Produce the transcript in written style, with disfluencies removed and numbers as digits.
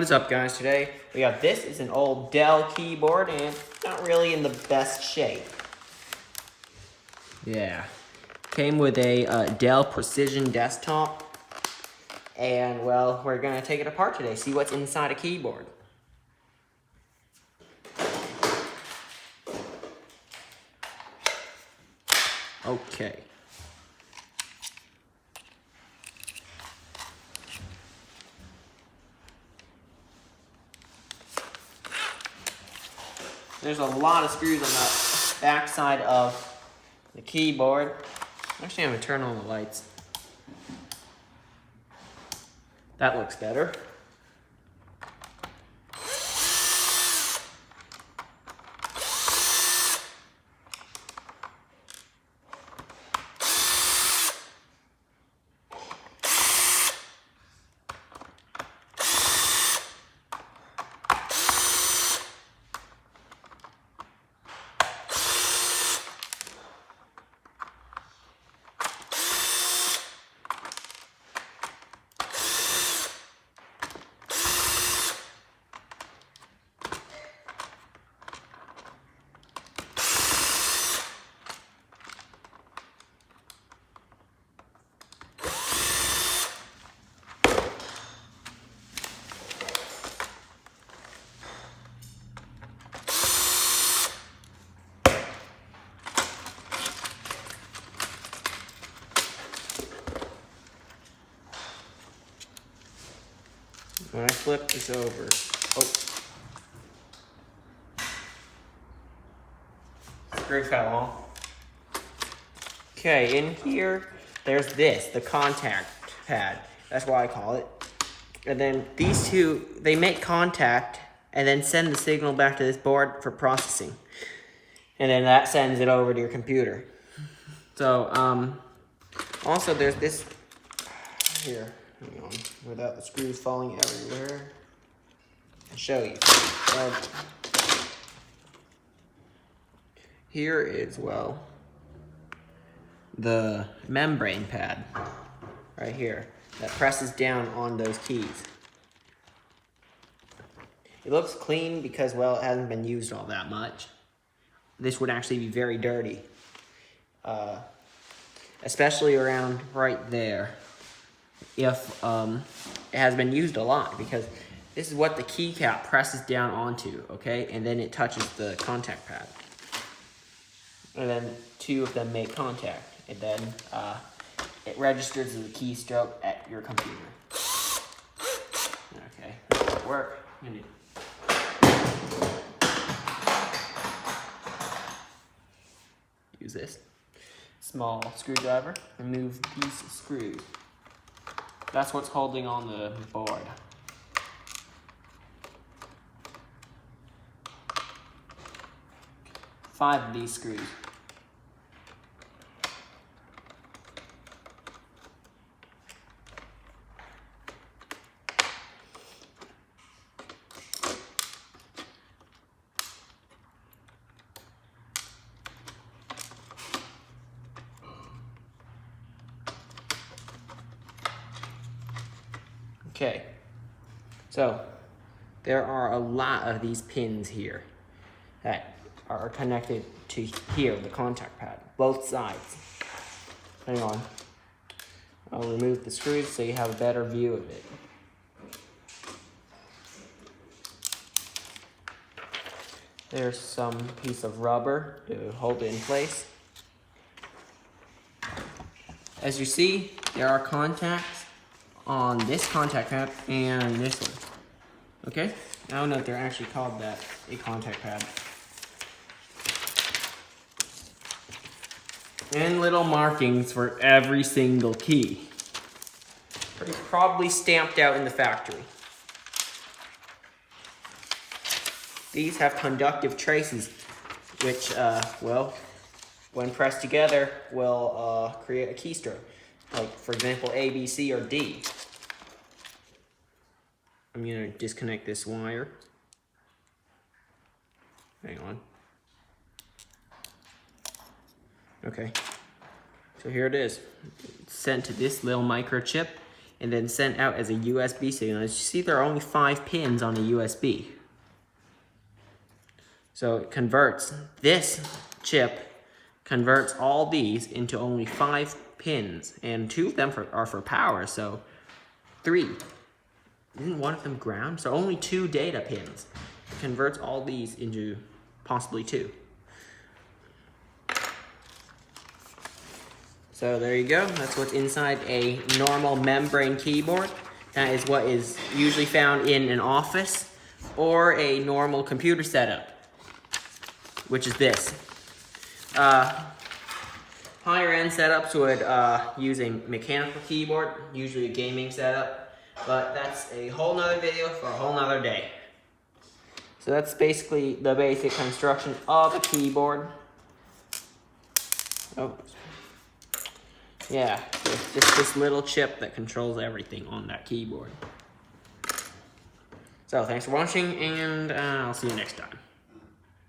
What is up, guys? Today we got this is an old Dell keyboard and it's not really in the best shape. Yeah, came with a Dell Precision desktop, and well, we're gonna take it apart today, see what's inside a keyboard. Okay. There's a lot of screws on the back side of the keyboard. Actually, I'm gonna turn on the lights. That looks better. When I flip this over, screw fell off. Okay, in here, there's this, the contact pad. That's why I call it. And then these two, they make contact and then send the signal back to this board for processing. And then that sends it over to your computer. So, also there's this here. Hang on, without the screws falling everywhere. I'll show you. Here is, well, the membrane pad right here that presses down on those keys. It looks clean because, well, it hasn't been used all that much. This would actually be very dirty, especially around right there if it has been used a lot, because this is what the keycap presses down onto, okay? And then it touches the contact pad. And then two of them make contact. And then it registers the keystroke at your computer. Okay, that won't work. Use this small screwdriver, remove these screws. That's what's holding on the board. Five of these screws. Okay, so there are a lot of these pins here that are connected to here, the contact pad, both sides. Hang on, I'll remove the screws so you have a better view of it. There's some piece of rubber to hold it in place. As you see, there are contacts on this contact pad and this one. Okay? I don't know if they're actually called that, a contact pad. And little markings for every single key. Probably stamped out in the factory. These have conductive traces, which, well, when pressed together, will create a keystroke. Like, for example, A, B, C, or D. I'm gonna disconnect this wire. Hang on. Okay. So here it is. It's sent to this little microchip, and then sent out as a USB signal. As you see, there are only 5 pins on a USB. So it converts, this chip converts all these into only 5 pins, and 2 of them are for power, so 3. Isn't one of them ground? So only 2 data pins. It converts all these into possibly 2. So there you go. That's what's inside a normal membrane keyboard. That is what is usually found in an office or a normal computer setup, which is this. Higher end setups would use a mechanical keyboard, usually a gaming setup. But that's a whole nother video for a whole nother day. So that's basically the basic construction of a keyboard. Oh, yeah, so it's just this little chip that controls everything on that keyboard. So thanks for watching, and I'll see you next time.